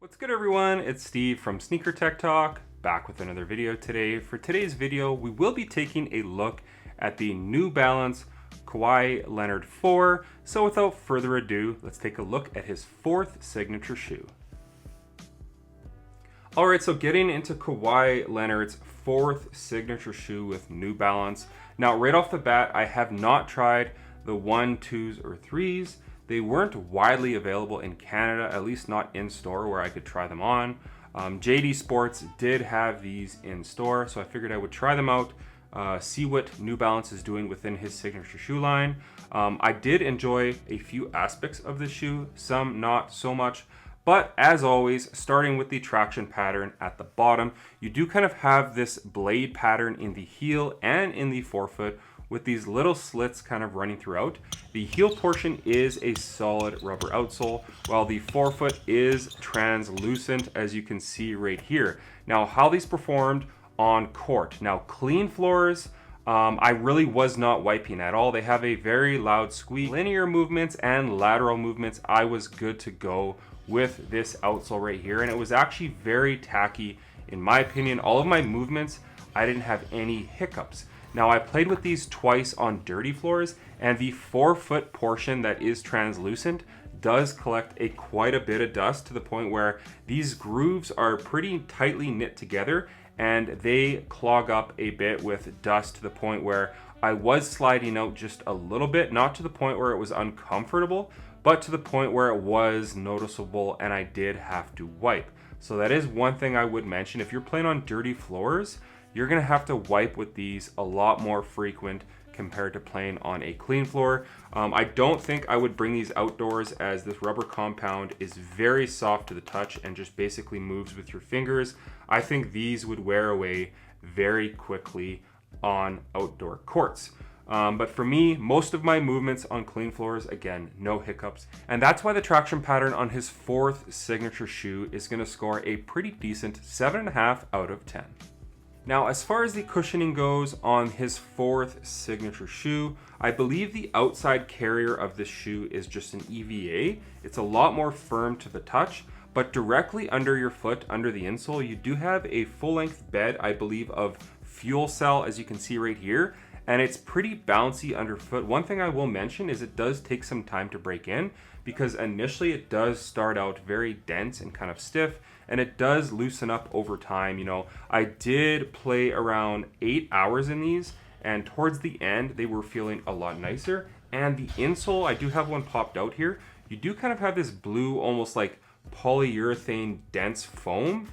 What's good everyone? It's Steve from Sneaker Tech Talk, back with another video today. For today's video, we will be taking a look at the New Balance Kahwi Leonard 4. So without further ado, let's take a look at his fourth signature shoe. Alright, so getting into Kahwi Leonard's fourth signature shoe with New Balance. Now right off the bat, I have not tried the 1, 2s, or 3s. They weren't widely available in Canada, at least not in store where I could try them on. JD Sports did have these in store, so I figured I would try them out, see what New Balance is doing within his signature shoe line. I did enjoy a few aspects of the shoe, some not so much. But as always, starting with the traction pattern at the bottom, you do kind of have this blade pattern in the heel and in the forefoot with these little slits kind of running throughout. The heel portion is a solid rubber outsole, while the forefoot is translucent, as you can see right here. Now, how these performed on court. Now, clean floors, I really was not wiping at all. They have a very loud squeak. Linear movements and lateral movements, I was good to go with this outsole right here, and it was actually very tacky in my opinion. All of my movements, I didn't have any hiccups. Now I played with these twice on dirty floors, and the forefoot portion that is translucent does collect quite a bit of dust to the point where these grooves are pretty tightly knit together and they clog up a bit with dust to the point where I was sliding out just a little bit, not to the point where it was uncomfortable, but to the point where it was noticeable and I did have to wipe. So that is one thing I would mention. If you're playing on dirty floors, you're gonna have to wipe with these a lot more frequent compared to playing on a clean floor. I don't think I would bring these outdoors, as this rubber compound is very soft to the touch and just basically moves with your fingers. I think these would wear away very quickly on outdoor courts. But for me, most of my movements on clean floors, again, no hiccups. And that's why the traction pattern on his fourth signature shoe is gonna score a pretty decent 7.5 out of 10. Now, as far as the cushioning goes on his fourth signature shoe, I believe the outside carrier of this shoe is just an EVA. It's a lot more firm to the touch, but directly under your foot, under the insole, you do have a full-length bed, I believe, of fuel cell, as you can see right here, and it's pretty bouncy underfoot. One thing I will mention is it does take some time to break in, because initially it does start out very dense and kind of stiff, and it does loosen up over time. You know, I did play around 8 hours in these, and towards the end they were feeling a lot nicer. And the insole, I do have one popped out here. You do kind of have this blue, almost like polyurethane dense foam.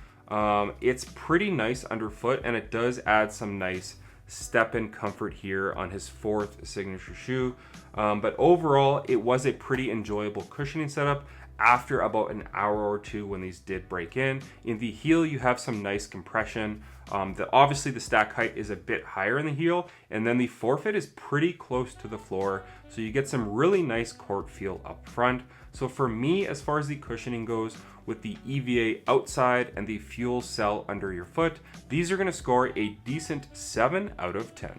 It's pretty nice underfoot, and it does add some nice step-in comfort here on his fourth signature shoe. But overall, it was a pretty enjoyable cushioning setup after about an hour or two when these did break in. In the heel, you have some nice compression. Obviously the stack height is a bit higher in the heel, and then the forefoot is pretty close to the floor, so you get some really nice court feel up front. So for me, as far as the cushioning goes, with the EVA outside and the fuel cell under your foot, these are going to score a decent 7 out of 10.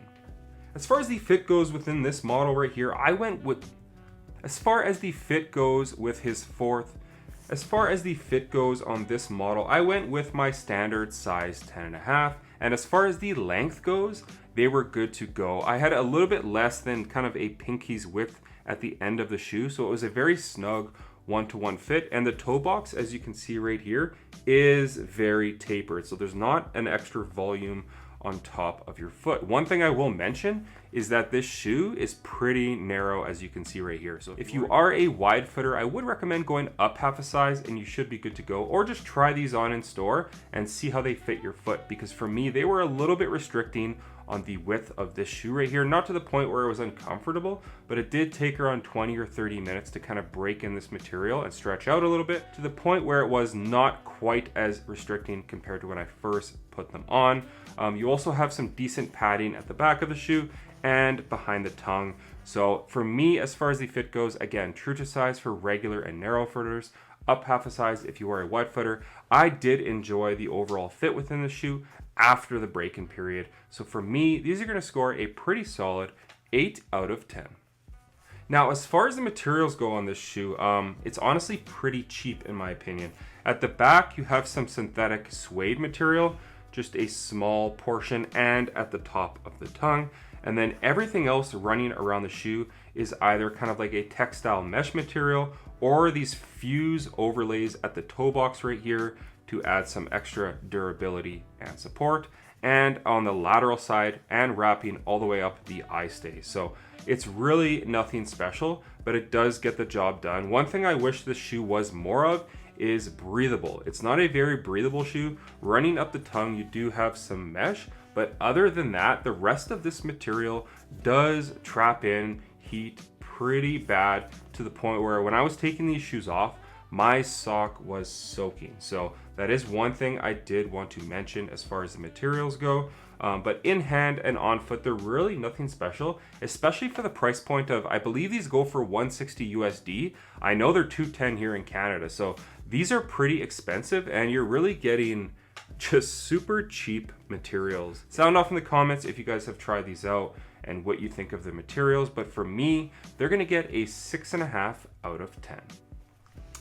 As far as the fit goes within this model right here, as far as the fit goes on this model, I went with my standard size 10.5, and as far as the length goes, they were good to go. I had a little bit less than kind of a pinky's width at the end of the shoe, so it was a very snug one-to-one fit, and the toe box, as you can see right here, is very tapered, so there's not an extra volume on top of your foot. One thing I will mention is that this shoe is pretty narrow, as you can see right here. So if you are a wide footer, I would recommend going up half a size and you should be good to go, or just try these on in store and see how they fit your foot, because for me, they were a little bit restricting on the width of this shoe right here. Not to the point where it was uncomfortable, but it did take around 20 or 30 minutes to kind of break in this material and stretch out a little bit, to the point where it was not quite as restricting compared to when I first put them on. You also have some decent padding at the back of the shoe and behind the tongue. So for me, as far as the fit goes, again, true to size for regular and narrow footers, up half a size if you are a wide footer. I did enjoy the overall fit within the shoe after the break-in period. So for me, these are going to score a pretty solid 8 out of 10. Now, as far as the materials go on this shoe, it's honestly pretty cheap in my opinion. At the back, you have some synthetic suede material, just a small portion, and at the top of the tongue. And then everything else running around the shoe is either kind of like a textile mesh material or these fuse overlays at the toe box right here to add some extra durability and support. And on the lateral side and wrapping all the way up the eye stay. So it's really nothing special, but it does get the job done. One thing I wish this shoe was more of is breathable. It's not a very breathable shoe. Running up the tongue, you do have some mesh, but other than that, the rest of this material does trap in heat pretty bad, to the point where when I was taking these shoes off, my sock was soaking. So that is one thing I did want to mention as far as the materials go. But in hand and on foot, they're really nothing special, especially for the price point of, I believe these go for 160 USD. I know they're 210 here in Canada. So these are pretty expensive, and you're really getting just super cheap materials. Sound off in the comments if you guys have tried these out and what you think of the materials. But for me, they're gonna get a 6.5 out of 10.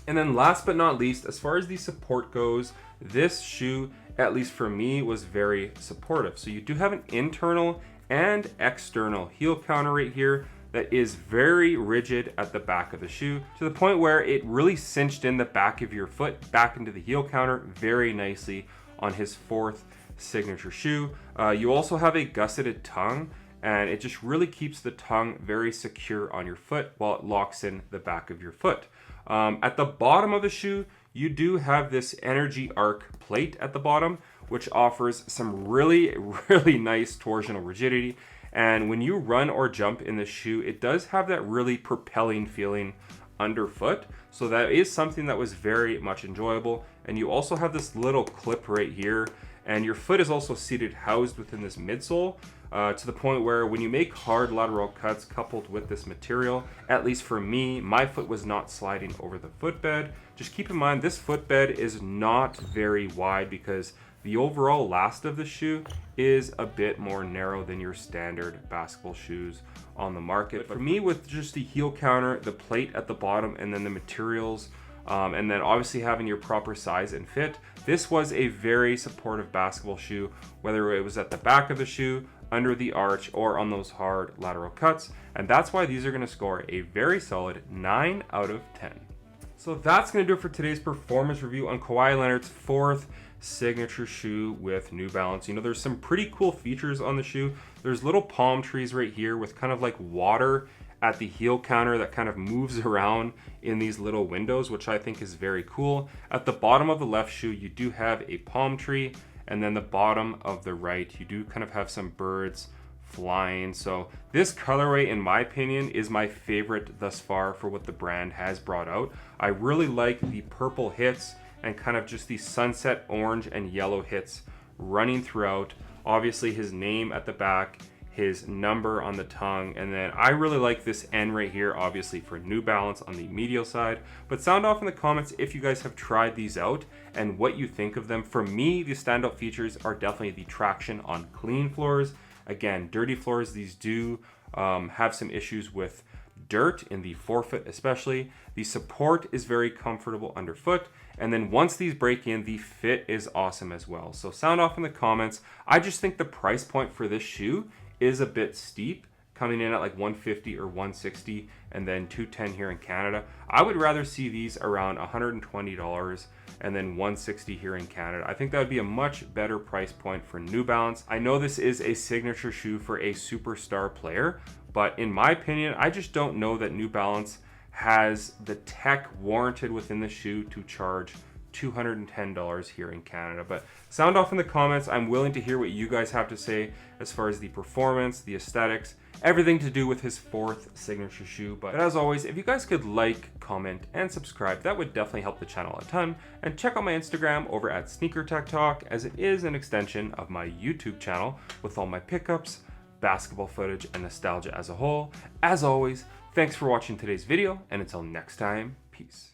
And then last but not least, as far as the support goes, this shoe, at least for me, was very supportive. So you do have an internal and external heel counter right here that is very rigid at the back of the shoe, to the point where it really cinched in the back of your foot back into the heel counter very nicely on his fourth signature shoe. You also have a gusseted tongue, and it just really keeps the tongue very secure on your foot while it locks in the back of your foot. At the bottom of the shoe, you do have this energy arc plate at the bottom, which offers some really, really nice torsional rigidity. And when you run or jump in the shoe, it does have that really propelling feeling underfoot. So that is something that was very much enjoyable. And you also have this little clip right here, and your foot is also seated housed within this midsole, to the point where when you make hard lateral cuts coupled with this material, at least for me, my foot was not sliding over the footbed. Just keep in mind, this footbed is not very wide because the overall last of the shoe is a bit more narrow than your standard basketball shoes on the market. But for me, with just the heel counter, the plate at the bottom, and then the materials, and then obviously having your proper size and fit, this was a very supportive basketball shoe, whether it was at the back of the shoe, under the arch, or on those hard lateral cuts. And that's why these are gonna score a very solid 9 out of 10. So that's gonna do it for today's performance review on Kawhi Leonard's fourth signature shoe with New Balance. You know, there's some pretty cool features on the shoe. There's little palm trees right here with kind of like water at the heel counter that kind of moves around in these little windows, which I think is very cool. At the bottom of the left shoe, you do have a palm tree, and then the bottom of the right, you do kind of have some birds flying. So this colorway, in my opinion, is my favorite thus far for what the brand has brought out. I really like the purple hits and kind of just the sunset orange and yellow hits running throughout. Obviously his name at the back, his number on the tongue, and then I really like this N right here, obviously for New Balance on the medial side. But sound off in the comments if you guys have tried these out and what you think of them. For me, the standout features are definitely the traction on clean floors. Again, dirty floors, these do have some issues with dirt in the forefoot especially. The support is very comfortable underfoot, and then once these break in, the fit is awesome as well. So sound off in the comments. I just think the price point for this shoe is a bit steep, coming in at like 150 or 160 and then 210 here in Canada. I would rather see these around $120 and then 160 here in Canada. I think that would be a much better price point for New Balance. I know this is a signature shoe for a superstar player, but in my opinion, I just don't know that New Balance has the tech warranted within the shoe to charge $210 here in Canada. But sound off in the comments. I'm willing to hear what you guys have to say as far as the performance, the aesthetics, everything to do with his fourth signature shoe. But as always, if you guys could like, comment, and subscribe, that would definitely help the channel a ton. And check out my Instagram over at Sneaker Tech Talk, as it is an extension of my YouTube channel with all my pickups, basketball footage, and nostalgia as a whole. As always, thanks for watching today's video, and until next time, peace.